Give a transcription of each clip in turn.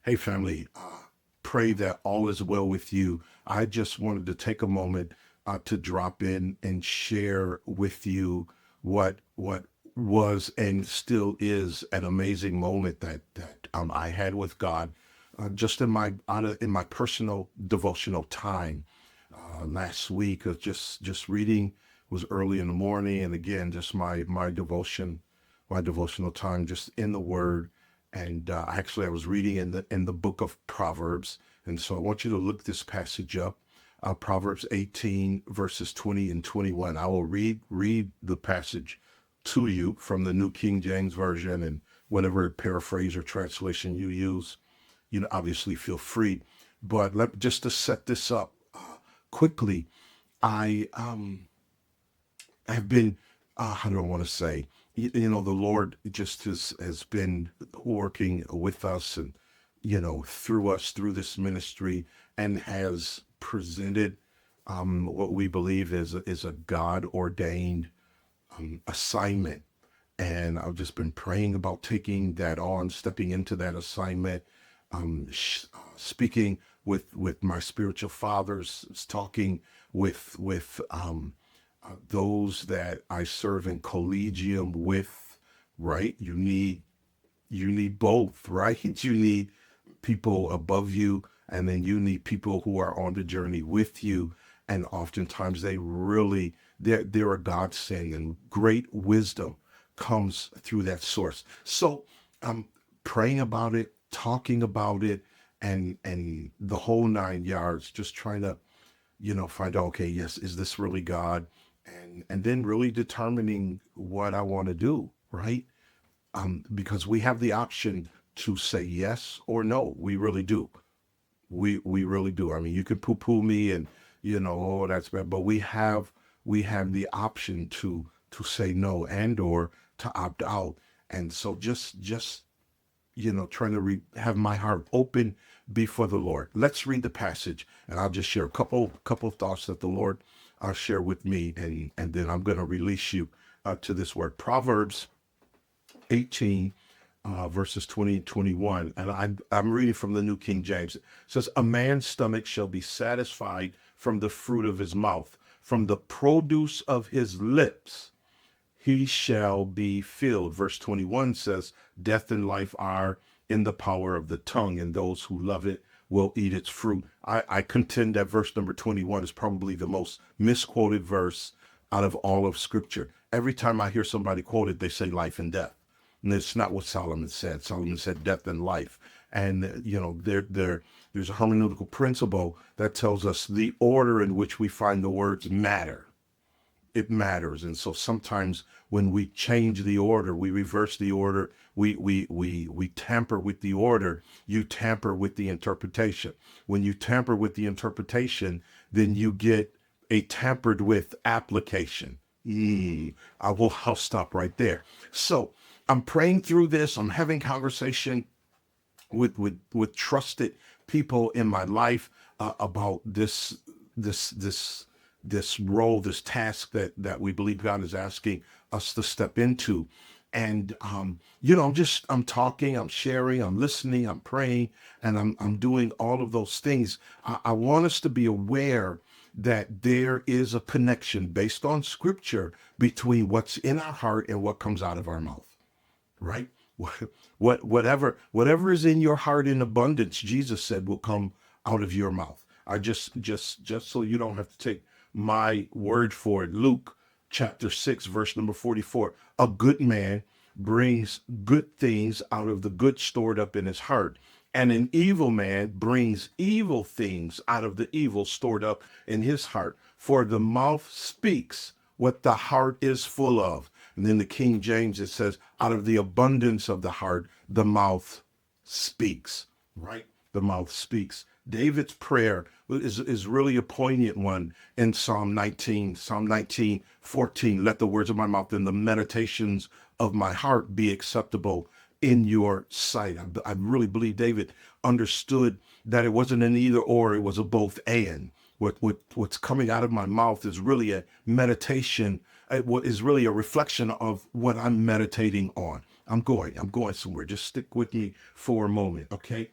Hey, family, pray that all is well with you. I just wanted to take a moment to drop in and share with you what was and still is an amazing moment that I had with God, just in my personal devotional time last week of just reading was early in the morning, and again just my devotional time just in the Word. And actually, I was reading in the book of Proverbs, and so I want you to look this passage up, Proverbs 18 verses 20 and 21. I will read the passage to you from the New King James Version, and whatever paraphrase or translation you use, obviously feel free. But just to set this up quickly, I have been, how do I want to say, the Lord just has been working with us and, through us, through this ministry, and has presented what we believe is a God ordained assignment. And I've just been praying about taking that on, stepping into that assignment, speaking with my spiritual fathers, talking with those that I serve in collegium with. Right? You need both, right? You need people above you, and then you need people who are on the journey with you. And oftentimes they're a godsend, and great wisdom comes through that source. So I'm praying about it, talking about it, and the whole 9 yards, just trying to, find out, okay, yes, is this really God? And then really determining what I want to do, right? Because we have the option to say yes or no. We really do. We really do. I mean, you can poo poo me and oh, that's bad, but we have the option to say no and or to opt out. And so just trying to have my heart open before the Lord. Let's read the passage, and I'll just share a couple of thoughts that the Lord share with me, and then I'm going to release you to this word. Proverbs 18, verses 20 and 21. And I'm reading from the New King James. It says, "A man's stomach shall be satisfied from the fruit of his mouth, from the produce of his lips he shall be filled." Verse 21 says, "Death and life are in the power of the tongue, and those who love it will eat its fruit." I contend that verse number 21 is probably the most misquoted verse out of all of Scripture. Every time I hear somebody quote it, they say life and death. And it's not what Solomon said. Solomon said death and life. And, there's a hermeneutical principle that tells us the order in which we find the words matter. It matters. And so sometimes when we change the order, we reverse the order, we tamper with the order, you tamper with the interpretation. When you tamper with the interpretation, then you get a tampered with application. I'll stop right there. So I'm praying through this. I'm having conversation with trusted people in my life about this this role, this task that we believe God is asking us to step into. And I'm talking, I'm sharing, I'm listening, I'm praying, and I'm doing all of those things. I want us to be aware that there is a connection based on Scripture between what's in our heart and what comes out of our mouth, right? Whatever is in your heart in abundance, Jesus said, will come out of your mouth. I just so you don't have to take my word for it. Luke chapter 6, verse number 44. "A good man brings good things out of the good stored up in his heart, and an evil man brings evil things out of the evil stored up in his heart. For the mouth speaks what the heart is full of." And then the King James, it says, "Out of the abundance of the heart, the mouth speaks," right? The mouth speaks. David's prayer is really a poignant one in Psalm 19:14. "Let the words of my mouth and the meditations of my heart be acceptable in your sight." I really believe David understood that it wasn't an either or, it was a both and. What's coming out of my mouth is really a meditation. What is really a reflection of what I'm meditating on. I'm going somewhere. Just stick with me for a moment, okay?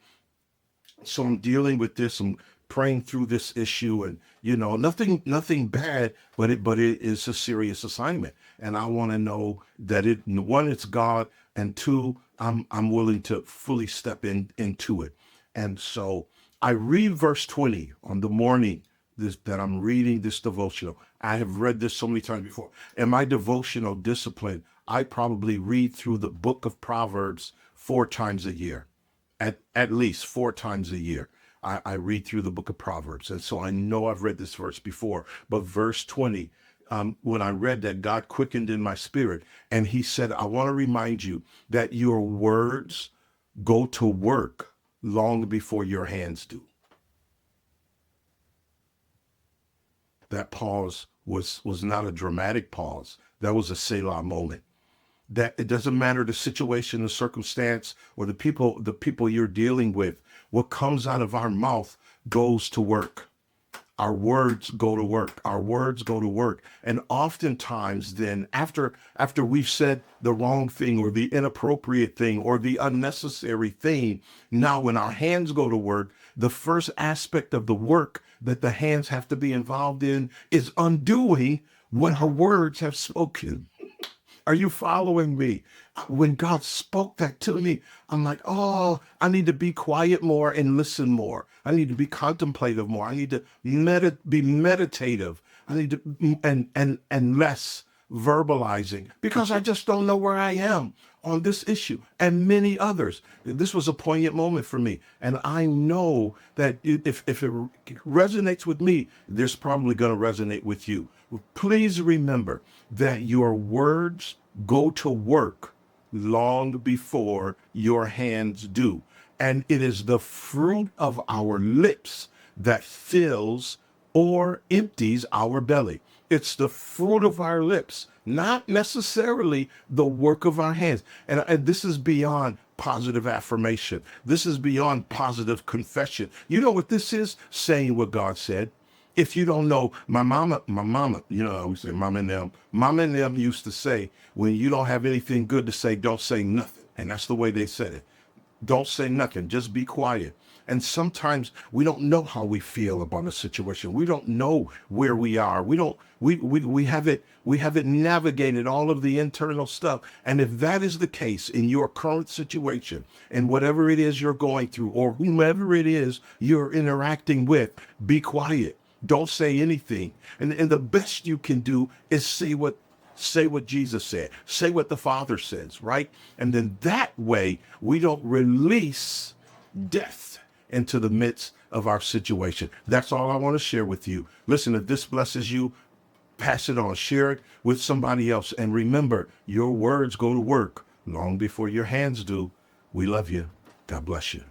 So I'm dealing with this. I'm praying through this issue, and nothing bad, but it is a serious assignment, and I want to know that one, it's God, and two, I'm willing to fully step into it. And so I read verse 20 on the morning that I'm reading this devotional. I have read this so many times before. In my devotional discipline, I probably read through the book of Proverbs 4 times a year, at least 4 times a year. I read through the book of Proverbs. And so I know I've read this verse before, but verse 20, when I read that, God quickened in my spirit. And he said, I want to remind you that your words go to work long before your hands do. That pause was not a dramatic pause. That was a Selah moment. That it doesn't matter the situation, the circumstance, or the people you're dealing with. What comes out of our mouth goes to work. Our words go to work. Our words go to work. And oftentimes then after we've said the wrong thing or the inappropriate thing or the unnecessary thing, now when our hands go to work, the first aspect of the work that the hands have to be involved in is undoing what our words have spoken. Are you following me? When God spoke that to me, I'm like, oh, I need to be quiet more and listen more. I need to be contemplative more. I need to be meditative. I need to and less verbalizing, because I just don't know where I am on this issue and many others. This was a poignant moment for me, and I know that if it resonates with me, there's probably going to resonate with you. Please remember that your words go to work long before your hands do. And it is the fruit of our lips that fills or empties our belly. It's the fruit of our lips, not necessarily the work of our hands. And this is beyond positive affirmation. This is beyond positive confession. You know what this is? Saying what God said. If you don't know, my mama, we say mama and them used to say, when you don't have anything good to say, don't say nothing. And that's the way they said it. Don't say nothing. Just be quiet. And sometimes we don't know how we feel about a situation. We don't know where we are. We haven't navigated all of the internal stuff. And if that is the case in your current situation and whatever it is you're going through or whomever it is you're interacting with, be quiet. Don't say anything. And the best you can do is say what Jesus said. Say what the Father says, right? And then that way we don't release death into the midst of our situation. That's all I want to share with you. Listen, if this blesses you, pass it on, share it with somebody else. And remember, your words go to work long before your hands do. We love you. God bless you.